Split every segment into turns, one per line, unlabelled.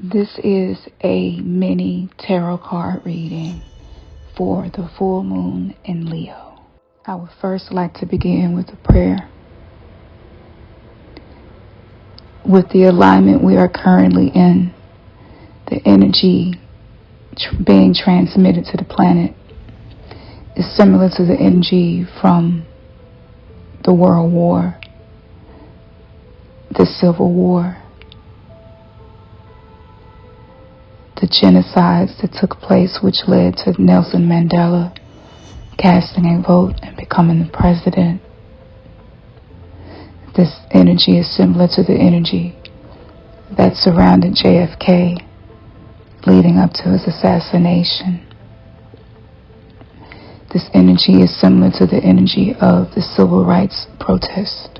This is a mini tarot card reading for the full moon in Leo. I would first like to begin with a prayer. With the alignment we are currently in, the energy being transmitted to the planet is similar to the energy from the World War, the Civil War, the genocides that took place, which led to Nelson Mandela casting a vote and becoming the president. This energy is similar to the energy that surrounded JFK leading up to his assassination. This energy is similar to the energy of the civil rights protest.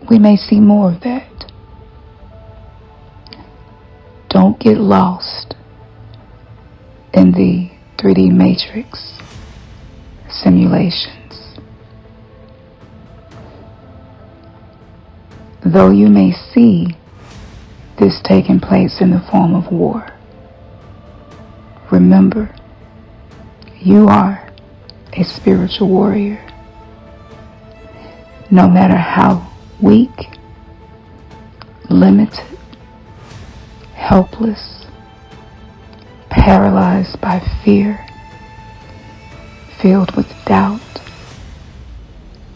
We may see more of that. Don't get lost in the 3D matrix simulations. Though you may see this taking place in the form of war, remember, you are a spiritual warrior. No matter how weak, limited, helpless, paralyzed by fear, filled with doubt,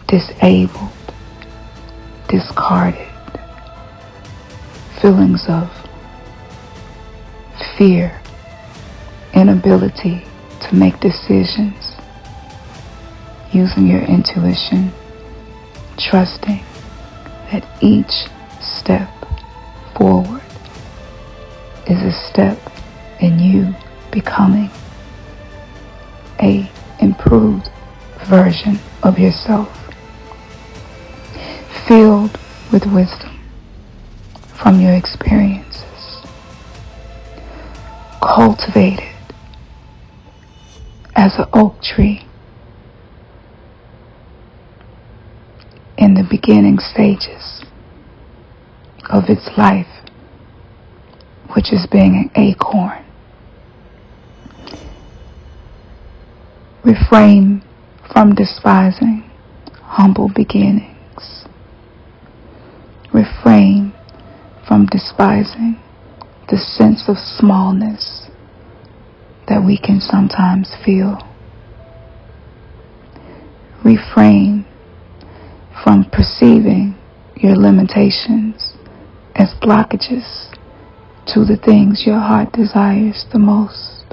disabled, discarded, feelings of fear, inability to make decisions, using your intuition, trusting that each step forward is a step in you becoming an improved version of yourself, filled with wisdom from your experiences, cultivated as an oak tree in the beginning stages of its life, which is being an acorn. Refrain from despising humble beginnings. Refrain from despising the sense of smallness that we can sometimes feel. Refrain from perceiving your limitations as blockages to the things your heart desires the most.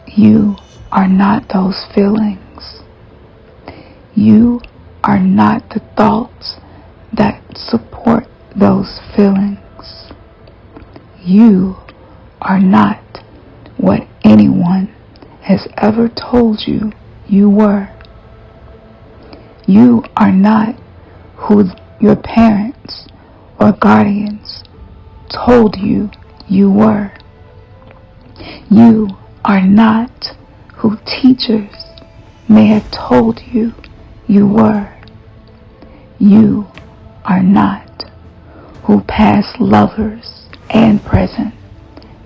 You are not those feelings. You are not the thoughts that support those feelings. You are not what anyone has ever told you you were. You are not who your parents or guardians told you you were. You are not who teachers may have told you you were. You are not who past lovers and present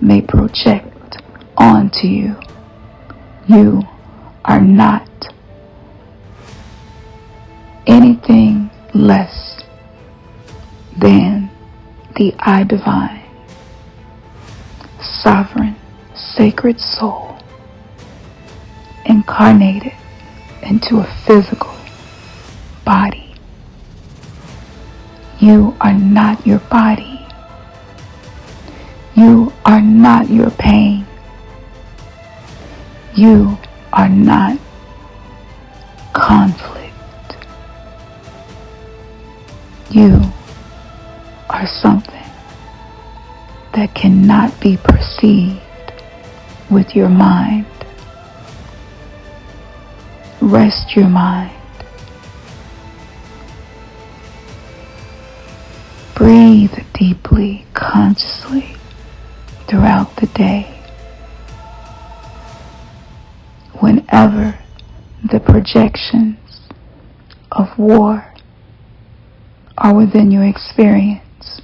may project onto you. You are not anything less than the I Divine, sovereign, sacred soul, incarnated into a physical body. You are not your body. You are not your pain. You are not conflict. You are something that cannot be perceived with your mind. Rest your mind. Breathe deeply, consciously throughout the day. Whenever the projections of war are within your experience.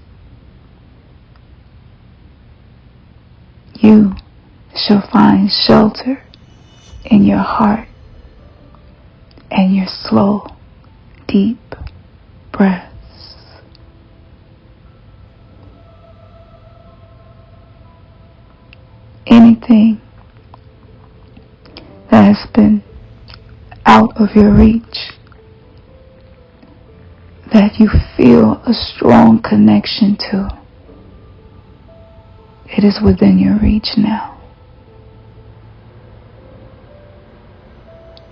You shall find shelter in your heart and your slow, deep breaths. Anything that has been out of your reach, that you feel a strong connection to, it is within your reach now.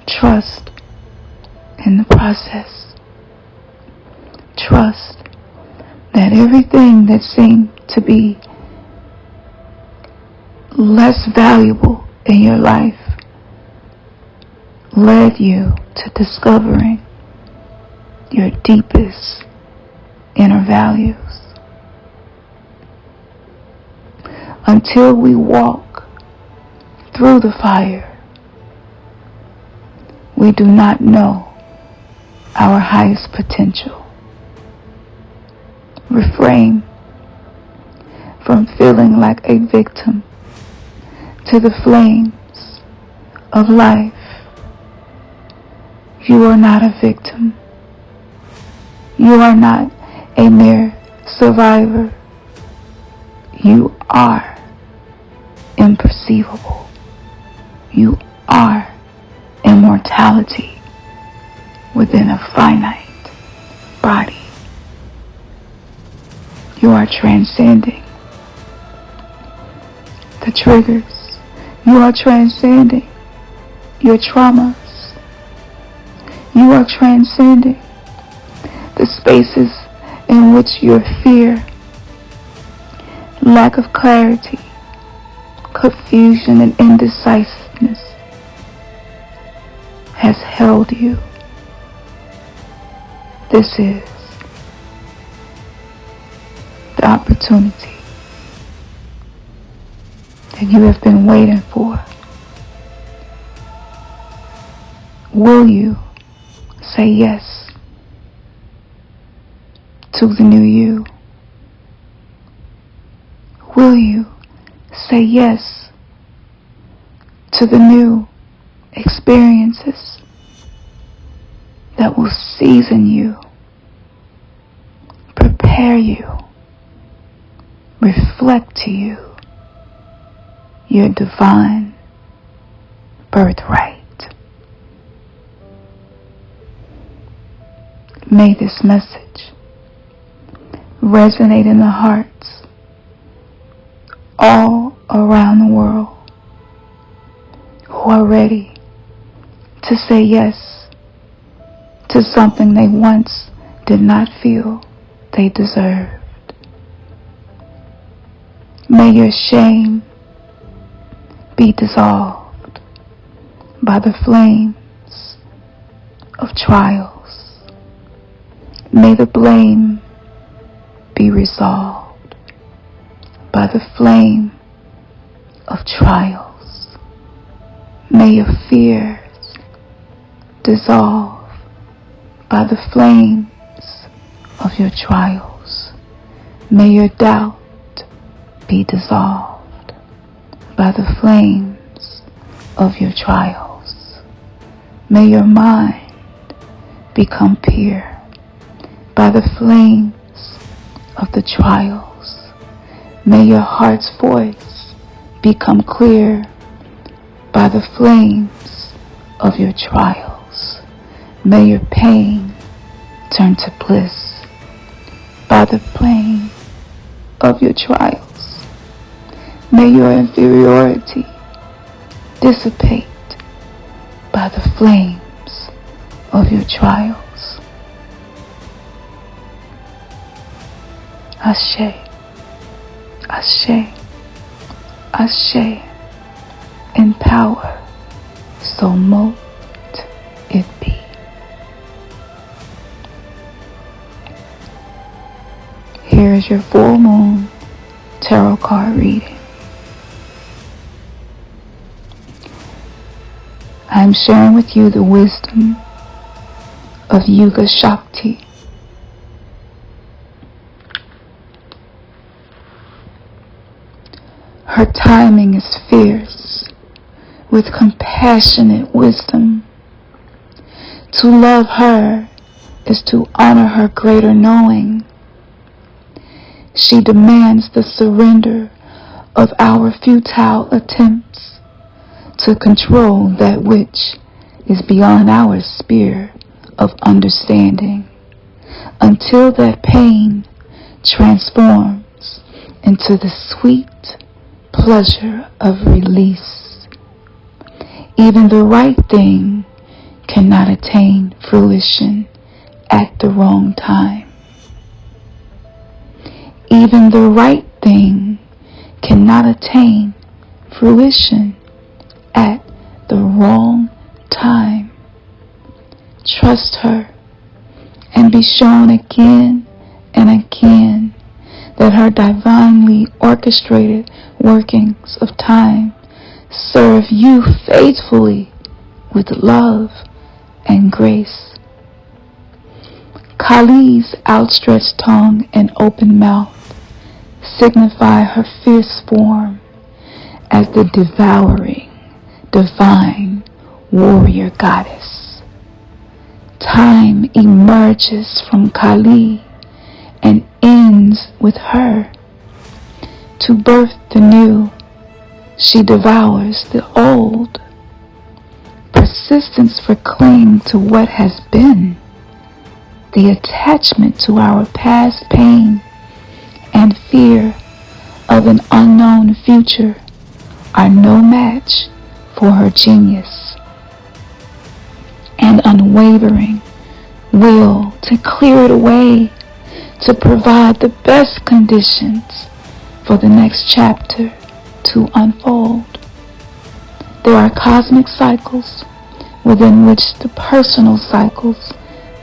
Trust in the process. Trust that everything that seemed to be less valuable in your life led you to discovering your deepest inner values. Until we walk through the fire, we do not know our highest potential. Refrain from feeling like a victim to the flames of life. You are not a victim. You are not a mere survivor. You are imperceivable. You are immortality within a finite body. You are transcending the triggers. You are transcending your traumas. You are transcending the spaces in which your fear, lack of clarity, confusion, and indecisiveness has held you. This is the opportunity that you have been waiting for. Will you say yes to the new you? Will you say yes to the new experiences that will season you, prepare you, reflect to you your divine birthright? May this message resonate in the hearts all around the world who are ready to say yes to something they once did not feel they deserved. May your shame be dissolved by the flames of trials. May the blame be resolved by the flame of trials. May your fears dissolve by the flames of your trials. May your doubt be dissolved by the flames of your trials. May your mind become pure by the flames of the trials. May your heart's voice become clear by the flames of your trials. May your pain turn to bliss by the flame of your trials. May your inferiority dissipate by the flames of your trials. Ashe, Ashe, Ashe, in power, so mote it be. Here is your full moon tarot card reading. I am sharing with you the wisdom of Yuga Shakti, Her timing is fierce, with compassionate wisdom. To love her is to honor her greater knowing. She demands the surrender of our futile attempts to control that which is beyond our sphere of understanding, until that pain transforms into the sweet pleasure of release. Even the right thing cannot attain fruition at the wrong time. Even the right thing cannot attain fruition at the wrong time. Trust her and be shown again and again that her divinely orchestrated workings of time serve you faithfully with love and grace. Kali's outstretched tongue and open mouth signify her fierce form as the devouring, divine warrior goddess. Time emerges from Kali and ends with her. To birth the new, she devours the old. Persistence for clinging to what has been, the attachment to our past pain, and fear of an unknown future are no match for her genius and unwavering will to clear it away, to provide the best conditions for the next chapter to unfold. There are cosmic cycles within which the personal cycles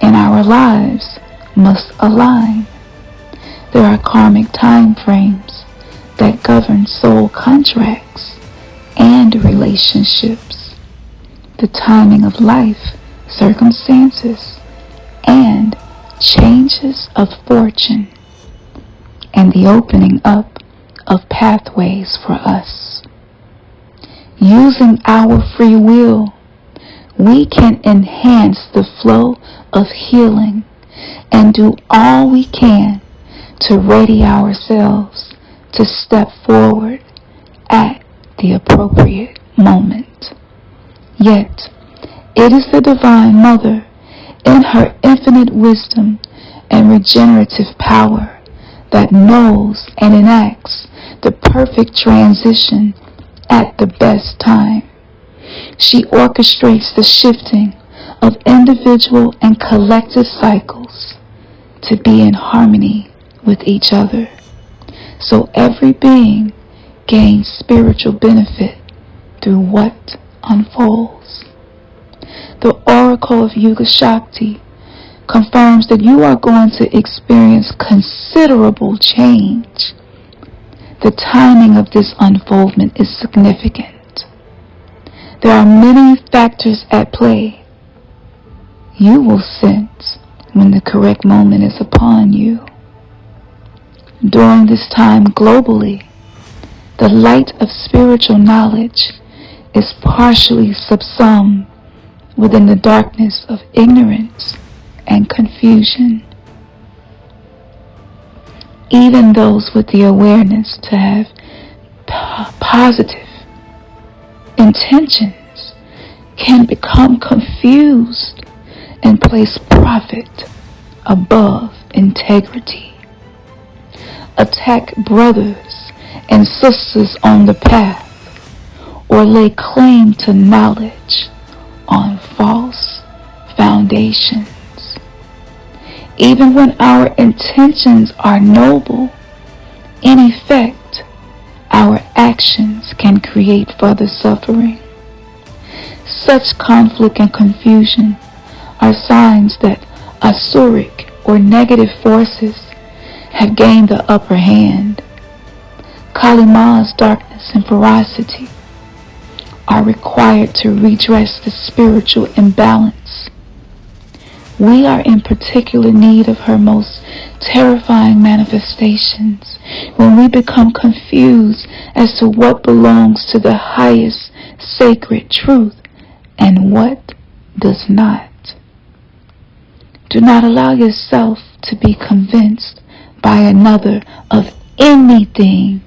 in our lives must align. There are karmic time frames that govern soul contracts and relationships, the timing of life, circumstances, and changes of fortune, and the opening up of pathways for us. Using our free will, we can enhance the flow of healing and do all we can to ready ourselves to step forward at the appropriate moment. Yet, it is the Divine Mother, in her infinite wisdom and regenerative power, that knows and enacts the perfect transition at the best time. She orchestrates the shifting of individual and collective cycles to be in harmony with each other, so every being gains spiritual benefit through what unfolds. The Oracle of Yuga Shakti confirms that you are going to experience considerable change. The timing of this unfoldment is significant. There are many factors at play. You will sense when the correct moment is upon you. During this time globally, the light of spiritual knowledge is partially subsumed within the darkness of ignorance and confusion. Even those with the awareness to have positive intentions can become confused and place profit above integrity. Attack brothers and sisters on the path, or lay claim to knowledge on false foundations. Even when our intentions are noble, in effect, our actions can create further suffering. Such conflict and confusion are signs that asuric or negative forces have gained the upper hand. Kali Ma's darkness and ferocity are required to redress the spiritual imbalance. We are in particular need of her most terrifying manifestations when we become confused as to what belongs to the highest sacred truth and what does not. Do not allow yourself to be convinced by another of anything.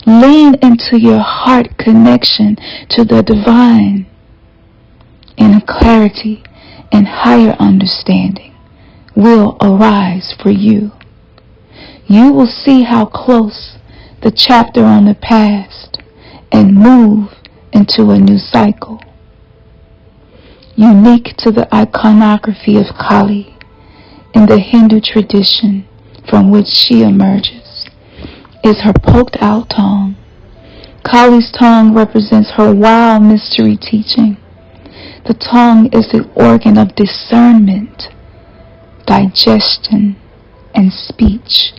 Lean into your heart connection to the divine. Inner clarity and higher understanding will arise for you. You will see how close the chapter on the past and move into a new cycle. Unique to the iconography of Kali in the Hindu tradition from which she emerges is her poked out tongue. Kali's tongue represents her wild mystery teaching. The tongue is the organ of discernment, digestion, and speech.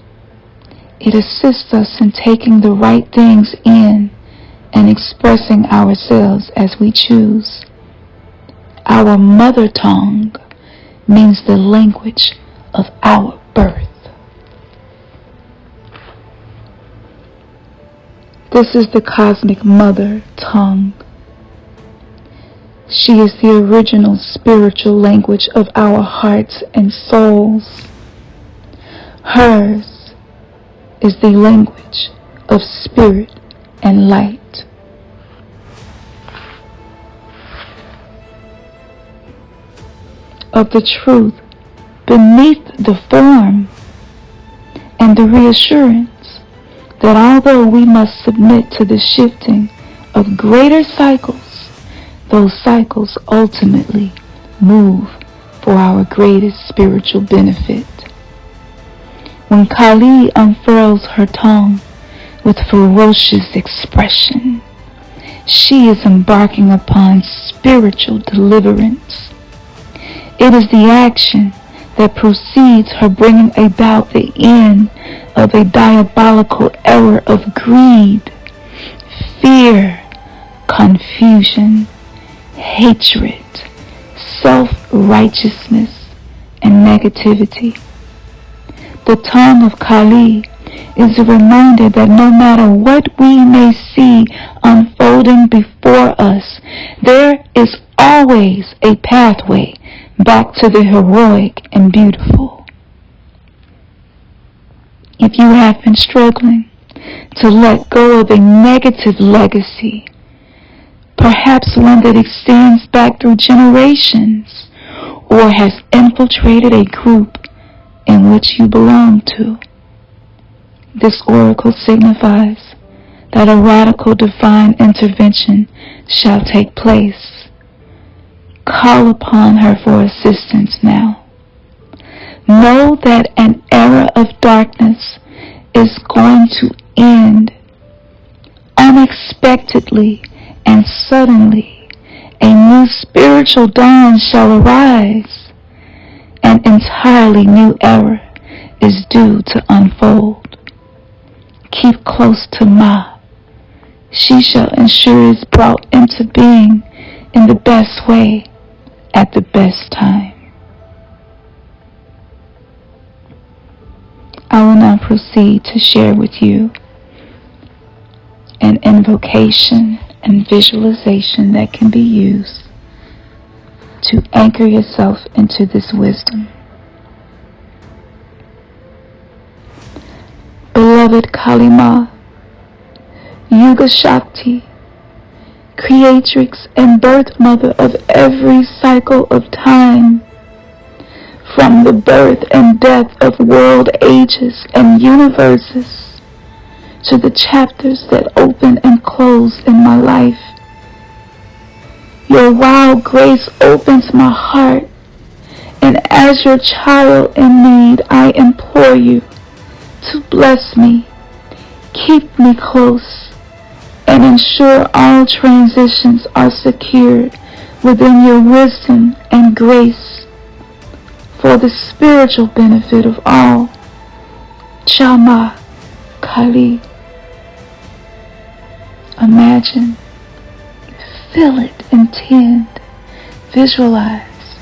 It assists us in taking the right things in and expressing ourselves as we choose. Our mother tongue means the language of our birth. This is the cosmic mother tongue. She is the original spiritual language of our hearts and souls. Hers is the language of spirit and light. Of the truth beneath the form, and the reassurance that although we must submit to the shifting of greater cycles, those cycles ultimately move for our greatest spiritual benefit. When Kali unfurls her tongue with ferocious expression, she is embarking upon spiritual deliverance. It is the action that precedes her bringing about the end of a diabolical era of greed, fear, confusion, hatred, self-righteousness, and negativity. The tongue of Kali is a reminder that no matter what we may see unfolding before us, there is always a pathway back to the heroic and beautiful. If you have been struggling to let go of a negative legacy, perhaps one that extends back through generations or has infiltrated a group in which you belong to, this oracle signifies that a radical divine intervention shall take place. Call upon her for assistance now. Know that an era of darkness is going to end. Unexpectedly and suddenly, a new spiritual dawn shall arise. An entirely new era is due to unfold. Keep close to Ma. She shall ensure it's brought into being in the best way at the best time. I will now proceed to share with you an invocation and visualization that can be used to anchor yourself into this wisdom. Beloved Kali Ma, Yuga Shakti, creatrix and birth mother of every cycle of time, from the birth and death of world ages and universes to the chapters that open and close in my life. Your wild grace opens my heart, and as your child in need, I implore you to bless me, keep me close, and ensure all transitions are secured within your wisdom and grace for the spiritual benefit of all. Chama Kali. Imagine, feel it, intend, visualize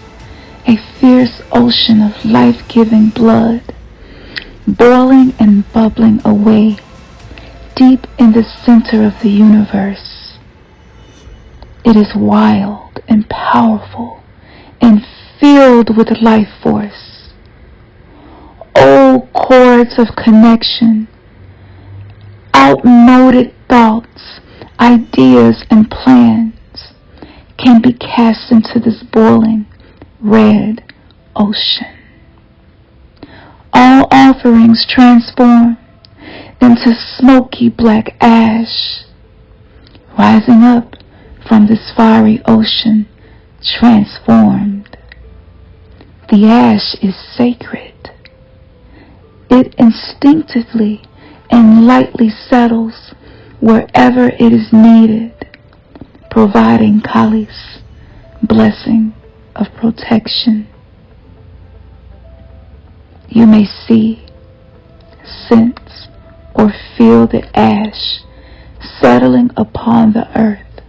a fierce ocean of life-giving blood boiling and bubbling away deep in the center of the universe. It is wild and powerful and filled with life force. Old cords of connection, outmoded thoughts, ideas, and plans can be cast into this boiling red ocean. All offerings transform into smoky black ash, rising up from this fiery ocean, transformed. The ash is sacred. It instinctively and lightly settles wherever it is needed, providing Kali's blessing of protection. You may see, sense, or feel the ash settling upon the earth,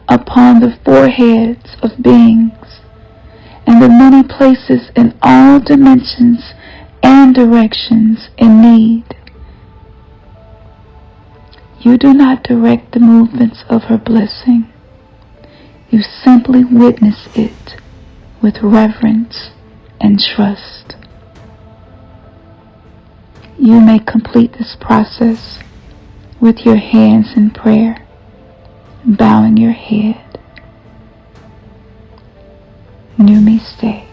upon the foreheads of beings, and the many places in all dimensions and directions in need. You do not direct the movements of her blessing. You simply witness it with reverence and trust. You may complete this process with your hands in prayer, bowing your head. Namaste.